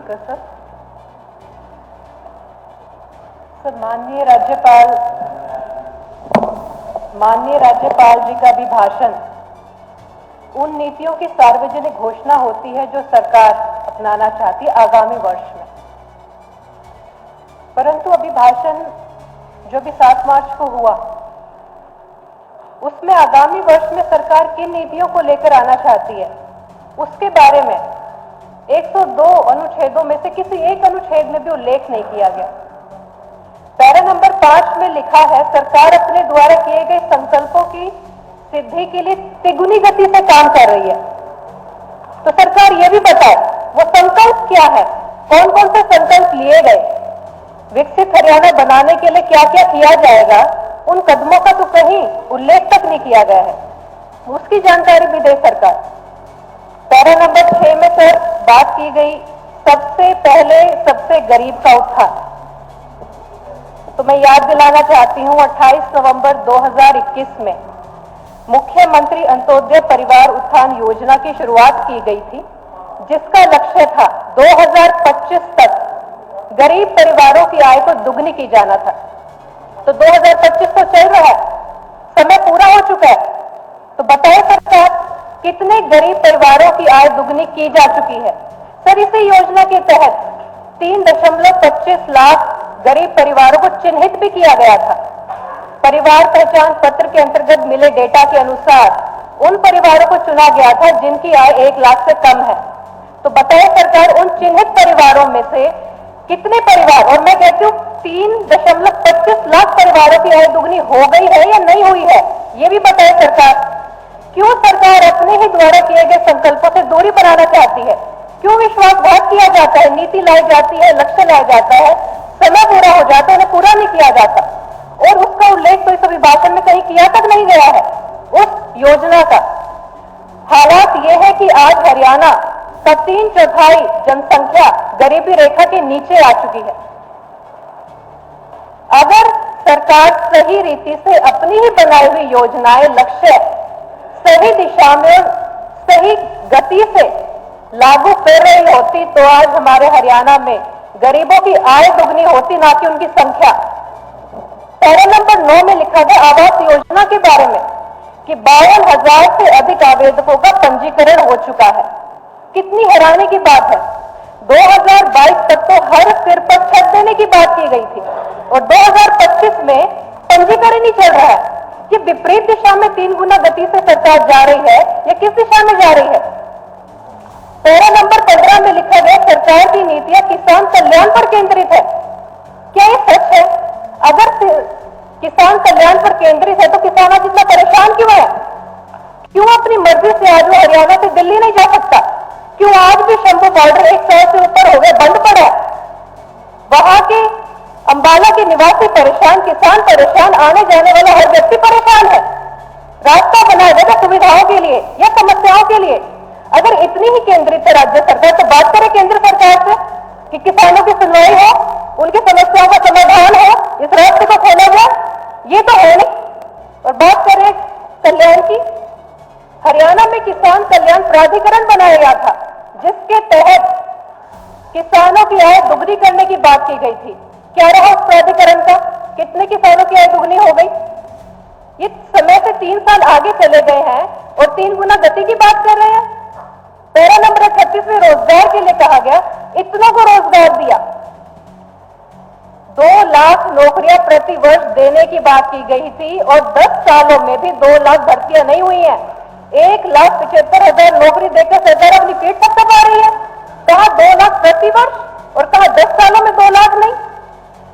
Speaker sir. माननीय राज्यपाल जी का भी भाषण उन नीतियों की सार्वजनिक घोषणा होती है जो सरकार अपनाना चाहती है आगामी वर्ष में। परंतु अभिभाषण जो भी 7 मार्च को हुआ उसमें आगामी वर्ष में सरकार किन नीतियों को लेकर आना चाहती है उसके बारे में 102 अनुच्छेदों में से किसी एक अनुच्छेद में भी उल्लेख नहीं किया गया। पैरा नंबर 5 में लिखा है, सरकार अपने द्वारा किए गए संकल्पों की सिद्धि के लिए तिगुनी गति से काम कर रही है। तो सरकार ये भी बताए वो संकल्प क्या है, कौन कौन से संकल्प लिए गए, विकसित हरियाणा बनाने के लिए क्या क्या किया जाएगा, उन कदमों का तो कहीं उल्लेख तक नहीं किया गया है, उसकी जानकारी भी दे सरकार। पैरा नंबर 6 में सर बात की गई सबसे पहले सबसे गरीब का उत्थान। तो मैं याद दिलाना चाहती हूं 28 नवंबर 2021 में मुख्यमंत्री अंत्योदय परिवार उत्थान योजना की शुरुआत की गई थी, जिसका लक्ष्य था 2025 तक गरीब परिवारों की आय को दुगनी की जाना था। तो 2025 तो चल रहा है, समय पूरा हो चुका है। तो बताए सरकार कितने गरीब परिवारों की आय दुगनी की जा चुकी है। सर इसी योजना के तहत 3.25 लाख गरीब परिवारों को चिन्हित भी किया गया था। परिवार पहचान पत्र के अंतर्गत मिले डेटा के अनुसार उन परिवारों को चुना गया था जिनकी आय 1 लाख से कम है। तो बताए सरकार उन चिन्हित परिवारों में से कितने परिवार, और मैं कहती हूँ 3.25 लाख परिवारों की आय दुगनी हो गई है या नहीं हुई है, ये भी बताए सरकार। क्यों सरकार अपने ही द्वारा किए गए संकल्पों से दूरी बनाना चाहती है? क्यों विश्वासघात किया जाता है, नीति लाई जाती है, लक्ष्य लाया जाता है, समय पूरा हो जाता है, उन्हें पूरा नहीं किया जाता, और उसका उल्लेख तो इस अभिभाषण में कहीं किया तक नहीं गया है उस योजना का। हालात यह है कि आज हरियाणा का 3/4 जनसंख्या गरीबी रेखा के नीचे आ चुकी है। अगर सरकार सही रीति से अपनी ही बनाई हुई योजनाएं, लक्ष्य सही दिशा में सही गति से लागू कर रही होती तो आज हमारे हरियाणा में गरीबों की आय दुगनी होती, ना कि उनकी संख्या। पैरा नंबर 9 में लिखा गया आवास योजना के बारे में कि 52,000 से अधिक आवेदकों का पंजीकरण हो चुका है। कितनी हैरानी की बात है, 2022 तक तो हर सिर पर छत देने की बात की गई थी और 2025 में पंजीकरण ही चल रहा है। ये विपरीत दिशा में 3 गुना गति से सरकार जा रही है, या किस दिशा में जा रही है? पैरा नंबर 15 में लिखा गया सरकार की नीतियां किसान कल्याण पर केंद्रित है। क्या ये सच है? अगर किसान कल्याण पर केंद्रित है तो किसान आज इतना परेशान क्यों है? क्यों अपनी मर्जी से आज वो हरियाणा से दिल्ली नहीं जा सकता? क्यों आज भी शंभू बॉर्डर 100 से ऊपर हो गए, बंद पड़ा है? वहां के अंबाला के निवासी परेशान, किसान परेशान, आने जाने वाला हर व्यक्ति परेशान है। रास्ता बनाया जाएगा सुविधाओं के लिए या समस्याओं के लिए? अगर इतनी ही केंद्रित है राज्य सरकार तो बात करें केंद्र सरकार से कि किसानों की सुनवाई हो, उनकी समस्याओं का समाधान हो, इस रास्ते को खोला जाए। ये तो है नहीं। और बात करें कल्याण की, हरियाणा में किसान कल्याण प्राधिकरण बनाया गया था जिसके तहत किसानों की आय दुगनी करने की बात की गई थी। क्या रहा उस प्राधिकरण का? कितने किसानों की आय दुगनी हो गई? ये समय से 3 साल आगे चले गए हैं और 3 गुना गति की बात कर रहे हैं। पैरा नंबर 36 में रोजगार के लिए कहा गया, इतनों को रोजगार दिया। 2 लाख नौकरियां प्रति वर्ष देने की बात की गई थी और 10 सालों में भी 2 लाख भर्तियां नहीं हुई हैं। 1,75,000 नौकरी देकर सरकार अपनी पीठ तक दबा रही है। कहा 2 लाख प्रति वर्ष और कहा 10 सालों में 2 लाख नहीं।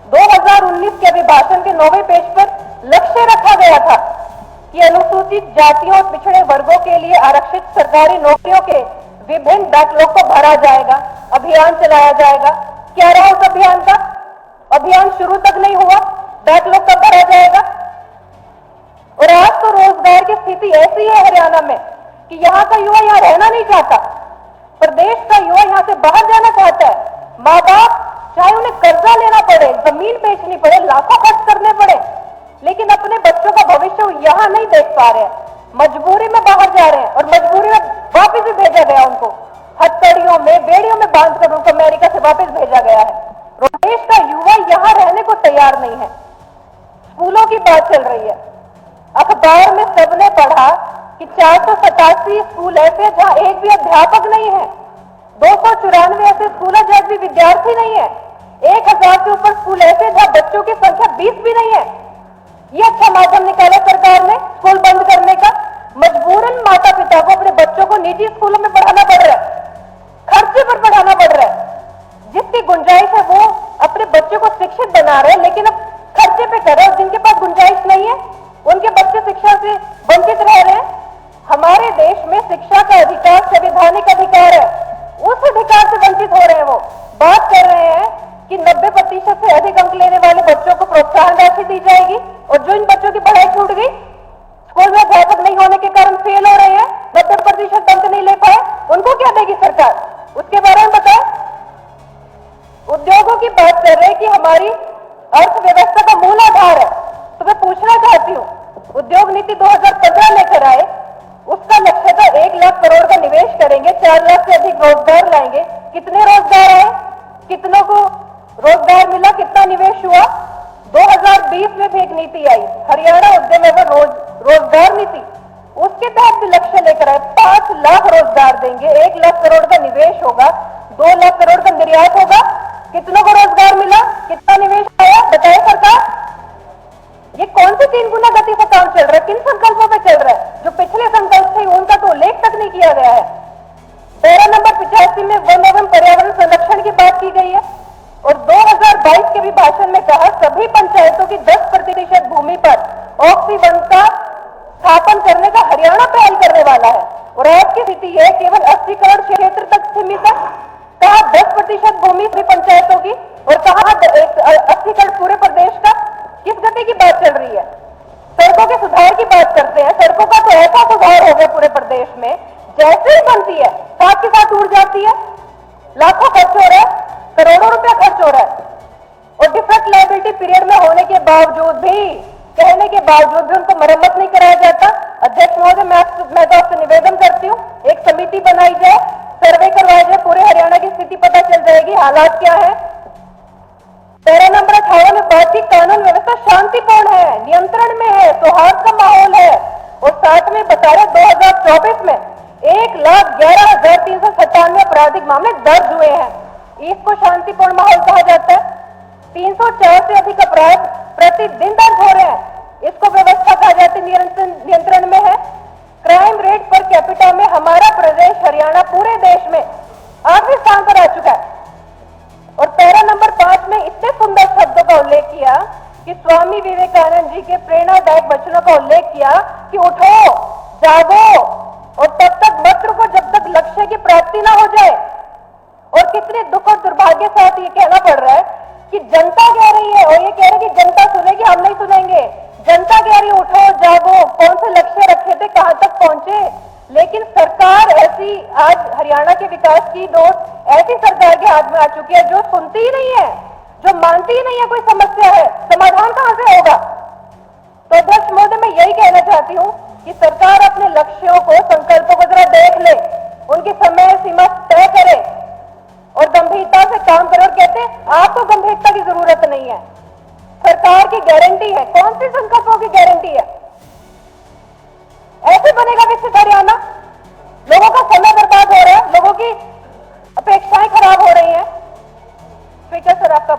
2019 के अभिभाषण के 9वें पेज पर लक्ष्य रखा गया था कि अनुसूचित जातियों और पिछड़े वर्गों के लिए आरक्षित सरकारी नौकरियों के विभिन्न बैकलॉग को भरा जाएगा, अभियान चलाया जाएगा। क्या रहा उस अभियान का? अभियान शुरू तक नहीं हुआ, बैकलॉग कब भरा जाएगा? और आज तो रोजगार की स्थिति ऐसी है हरियाणा में कि यहाँ का युवा यहाँ रहना नहीं चाहता, प्रदेश का युवा यहाँ से बाहर जाना चाहता है। माँ बाप चाहे उन्हें कर्जा लेना पड़े, जमीन बेचनी पड़े, लाखों खर्च करने पड़े, लेकिन अपने बच्चों का भविष्य यहाँ नहीं देख पा रहे हैं, मजबूरी में बाहर जा रहे हैं और मजबूरी में वापस भी भेजा गया उनको। हथकड़ियों में, बेड़ियों में बांधकर उनको अमेरिका से वापस भेजा गया है। देश का युवा यहां रहने को तैयार नहीं है। स्कूलों की बात चल रही है, अखबार में सबने पढ़ा कि 487 स्कूल ऐसे जहां एक भी अध्यापक नहीं है, 294 ऐसे स्कूल है जहां भी विद्यार्थी नहीं है, 1000 से ऊपर स्कूल ऐसे जहां बच्चों की संख्या 20 भी नहीं है। ये अच्छा माध्यम निकाला सरकार ने स्कूल बंद करने का। मजबूरन माता पिता को अपने बच्चों को निजी स्कूलों में पढ़ाना पड़ रहा है, खर्चे पर पढ़ाना पड़ रहा है। जिसकी गुंजाइश है वो अपने बच्चों को शिक्षित बना रहे हैं, लेकिन अब खर्चे पे कर रहे हैं। जिनके पास गुंजाइश नहीं है उनके बच्चे शिक्षा से वंचित रह रहे हैं। हमारे देश में शिक्षा का अधिकार संवैधानिक अधिकार है, उस अधिकार से वंचित हो रहे हैं। वो बात कर रहे हैं कि 90% से अधिक अंक लेने वाले बच्चों को प्रोत्साहन राशि दी जाएगी, और जो इन बच्चों की पढ़ाई छूट गई, स्कूल में अध्यापक नहीं होने के कारण फेल हो रहे हैं, 90% अंक नहीं ले पाए, उनको क्या देगी सरकार? उसके बारे में बताएं। उद्योगों की बात कर रहे हैं कि हमारी अर्थव्यवस्था का मूल आधार है। तो मैं पूछना चाहती हूँ, उद्योग नीति 2015 लेकर आए, उसका लक्ष्य था 1 लाख करोड़ का निवेश करेंगे, 4 लाख से अधिक रोजगार लाएंगे। कितने रोजगार आए? कितनों को रोजगार मिला? कितना निवेश हुआ? 2020 में भी एक नीति आई, हरियाणा उद्यम एवं रोजगार नीति, उसके तहत भी लक्ष्य लेकर आए, 5 लाख रोजगार देंगे, 1 लाख करोड़ का निवेश होगा, 2 लाख करोड़ का निर्यात होगा। कितनों को रोजगार मिला? कितना निवेश आया? बताए सरकार। ये कौन सी 3 गुना गति से काम चल रहा है? किन संकल्पों पे चल रहा है? जो पिछले संकल्प थे उनका तो उल्लेख तक नहीं किया गया है। पैरा नंबर 85 में वन एवं पर्यावरण संरक्षण की बात की गई है, और 2022 के भी भाषण में कहा सभी पंचायतों की 10% भूमि पर ऑक्सीवन का स्थापन करने का हरियाणा पहल करने वाला है। और आज की स्थिति है केवल 80 करोड़ क्षेत्र तक सीमित है। कहा 10% भूमि सभी पंचायतों की, और कहा 80 करोड़ पूरे प्रदेश का। किस गति की बात चल रही है? सड़कों के सुधार की बात करते हैं, सड़कों का तो ऐसा सुधार हो गया पूरे प्रदेश में, जैसे ही बनती है साथ के साथ टूट जाती है। लाखों खर्च हो रहा है, करोड़ों रुपया खर्च हो रहा है, और डिफेक्ट लायबिलिटी पीरियड में होने के बावजूद भी, कहने के बावजूद भी उनको मरम्मत नहीं कराया जाता। अध्यक्ष महोदय, मैं तो आपसे निवेदन करती हूँ, एक समिति बनाई जाए, सर्वे करवाया जाए, पूरे हरियाणा की स्थिति पता चल जाएगी, हालात क्या है। पैरा नंबर 58 में बात की कानून व्यवस्था शांतिपूर्ण है, नियंत्रण में है, सौहार्द का माहौल है, और साथ में बता रहे 2024 में 1,11,397 आपराधिक मामले दर्ज हुए हैं। इसको शांतिपूर्ण माहौल कहा जाता है। 304 से अधिक अपराध प्रतिदिन दर्ज हो रहे हैं, इसको व्यवस्था कहा जाती है, नियंत्रण में है। क्राइम रेट पर कैपिटा में हमारा प्रदेश हरियाणा पूरे देश में 8वें स्थान पर आ चुका है। और पैरा नंबर 5 में इतने सुंदर शब्दों का उल्लेख किया कि स्वामी विवेकानंद जी के प्रेरणादायक वचनों का उल्लेख किया कि उठो, जागो, और तब तक मत रुको जब तक लक्ष्य की प्राप्ति ना हो जाए। और कितने दुख और दुर्भाग्य के साथ ये कहना पड़ रहा है कि जनता कह रही है, और ये कह रहे हैं कि जनता सुनेगी, हम नहीं सुनेंगे। जनता कह रही है उठो, जागो, कौन से लक्ष्य रखे थे, कहां तक पहुंचे। लेकिन सरकार ऐसी, आज हरियाणा के विकास की दोस्त ऐसी सरकार के हाथ में आ चुकी है जो सुनती ही नहीं है, जो मानती ही नहीं है कोई समस्या है, समाधान कहां से होगा। तो अध्यक्ष महोदय, मैं यही कहना चाहती हूं कि सरकार अपने लक्ष्यों को, संकल्पों को जरा देख ले, उनकी समय सीमा तय करे और गंभीरता से काम करे। और कहते हैं आपको गंभीरता की जरूरत नहीं है, सरकार की गारंटी है। कौन सी संकल्पों की गारंटी है? ऐसे बनेगा विकसित हरियाणा? लोगों का समय बर्बाद हो रहा है, लोगों की अपेक्षाएं खराब हो रही हैं। स्पीकर सर, आपका